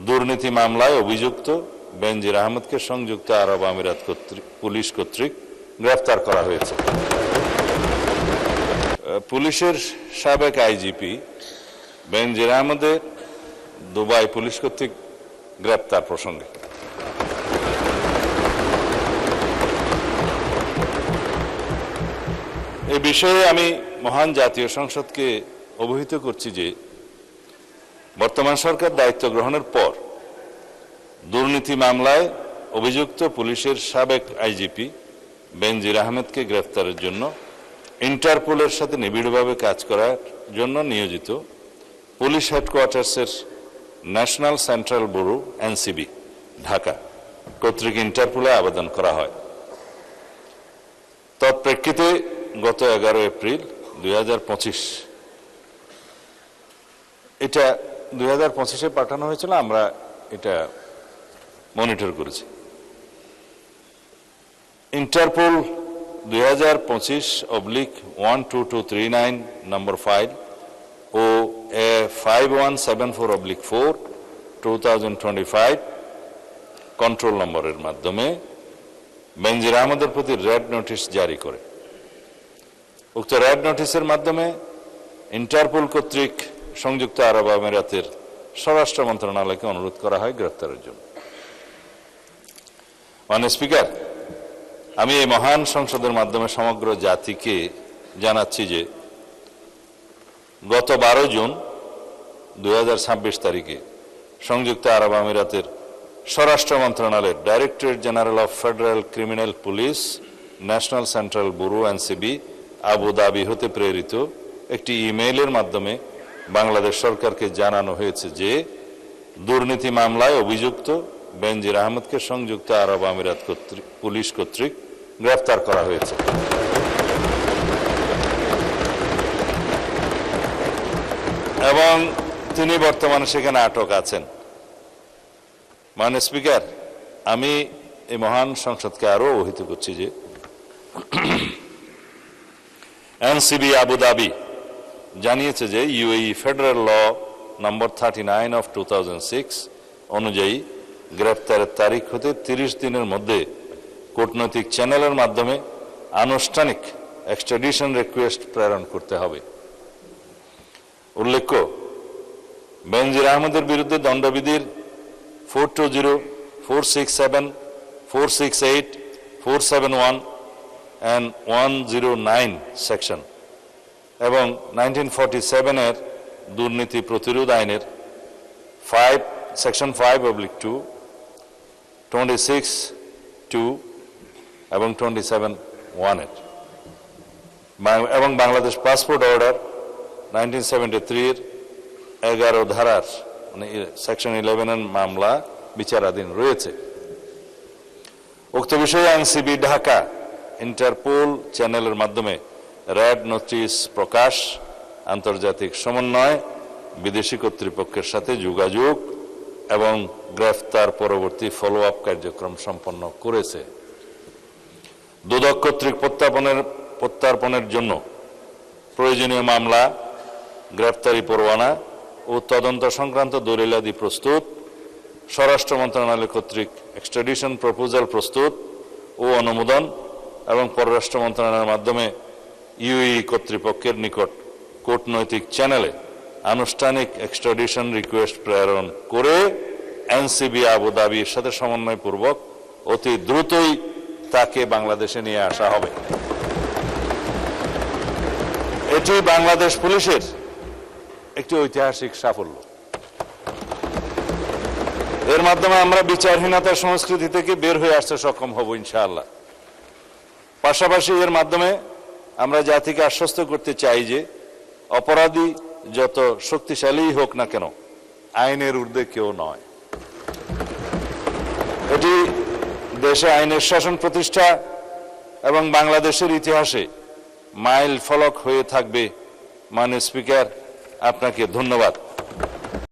দুর্নীতি মামলায় অভিযুক্ত বেনজির আহমেদকে সংযুক্ত আরব আমিরাত পুলিশ কর্তৃক গ্রেফতার করা হয়েছে। পুলিশের সাবেক আইজিপি বেনজির আহমেদের দুবাই পুলিশ কর্তৃক গ্রেফতার প্রসঙ্গে এ বিষয়ে আমি মহান জাতীয় সংসদকে অবহিত করছি যে বর্তমান সরকার দায়িত্ব গ্রহণের পর দুর্নীতি মামলায় অভিযুক্ত পুলিশের সাবেক আইজিপি বেনজির আহমেদকে গ্রেফতারের জন্য ইন্টারপোলের সাথে নিবিড়ভাবে কাজ করার জন্য নিয়োজিত পুলিশ হেডকোয়ার্টার্সের national central bureau NCB Dhaka কর্তৃক ইন্টারপোলে আবেদন করা হয়। তৎপ্রেক্ষিতে গত 11 এপ্রিল 2025 এটা 2025-এ পাঠানো হয়েছিল, আমরা এটা মনিটর করেছি। ইন্টারপোল 2025/12239 নম্বর ফাইল ও 5174/4 2025 কন্ট্রোল নম্বরের মাধ্যমে বেনজির আহমেদের প্রতি রেড নোটিশ জারি করে। উক্ত রেড নোটিশের মাধ্যমে ইন্টারপোল কর্তৃক সংযুক্ত আরব আমিরাতের স্বরাষ্ট্র মন্ত্রণালয়কে অনুরোধ করা হয় গ্রেফতারের জন্য। মাননীয় স্পিকার, আমি এই মহান সংসদের মাধ্যমে সমগ্র জাতিকে জানাচ্ছি যে গত 12 জুন 2026 তারিখে সংযুক্ত আরব আমিরাতের স্বরাষ্ট্র মন্ত্রণালয়ের directorate general of federal criminal police national central bureau NCB Abu Dhabi হতে প্রেরিত একটি ইমেইলের মাধ্যমে বাংলাদেশ সরকারকে জানানো হয়েছে যে দুর্নীতি মামলায় অভিযুক্ত বেনজির আহমেদকে সংযুক্ত আরব আমিরাত পুলিশ কর্তৃক গ্রেফতার করা হয়েছে এবং তিনি বর্তমানে সেখানে আটক আছেন। মাননীয় স্পিকার, আমি এই মহান সংসদকে আরো অবহিত করছি যে এনসিবি আবুধাবি জানিয়েছে যে UAE federal law number 39 of 2006 অনুযায়ী গ্রেফতারের তারিখ হতে 30 দিনের মধ্যে কূটনৈতিক চ্যানেলের মাধ্যমে আনুষ্ঠানিক এক্সট্রাডিশন রিকোয়েস্ট প্রেরণ করতে হবে। উল্লেখ্য, বেনজির আহমেদের বিরুদ্ধে দণ্ডবিধির 420, 467, 468, 471 and 109 সেকশন এবং 1947-এর দুর্নীতি প্রতিরোধ আইনের সেকশন 5/2, 26(2) এবং 27(1) এবং বাংলাদেশ পাসপোর্ট অর্ডার 1973-এর 11 ধারার মানে সেকশন 11-এর মামলা বিচারাধীন রয়েছে। উক্ত বিষয়ে এনসিবি ঢাকা ইন্টারপোল চ্যানেলের মাধ্যমে রেড নোটিশ প্রকাশ, আন্তর্জাতিক সমন্বয়, বিদেশি কর্তৃপক্ষের সাথে যোগাযোগ এবং গ্রেফতার পরবর্তী ফলো আপ কার্যক্রম সম্পন্ন করেছে। দুদক কর্তৃক প্রত্যার্পণের জন্য প্রয়োজনীয় মামলা, গ্রেফতারি পরোয়ানা ও তদন্ত সংক্রান্ত দলিলাদি প্রস্তুত, স্বরাষ্ট্র মন্ত্রণালয় কর্তৃক এক্সট্রাডিশন প্রপোজাল প্রস্তুত ও অনুমোদন এবং পররাষ্ট্র মন্ত্রণালয়ের মাধ্যমে ইউএই কর্তৃপক্ষের নিকট কূটনৈতিক চ্যানেলে আনুষ্ঠানিক এক্সট্রাডিশন রিকোয়েস্ট প্রেরণ করে এনসিবি আবুধাবির সাথে সমন্বয়পূর্বক অতি দ্রুতই তাকে বাংলাদেশে নিয়ে আসা হবে। এটি বাংলাদেশ পুলিশের একটি ঐতিহাসিক সাফল্য। এর মাধ্যমে আমরা বিচারহীনতার সংস্কৃতি থেকে বের হয়ে আসতে সক্ষম হব ইনশাআল্লাহ। পাশাপাশি এর মাধ্যমে আমরা জাতিকে আশ্বস্ত করতে চাই যে অপরাধী যত শক্তিশালী হোক না কেন, আইনের ঊর্ধ্বে কেউ নয়। এটি দেশে আইনের শাসন প্রতিষ্ঠা এবং বাংলাদেশের ইতিহাসে মাইল ফলক হয়ে থাকবে। মাননীয় স্পিকার, আপনাকে ধন্যবাদ।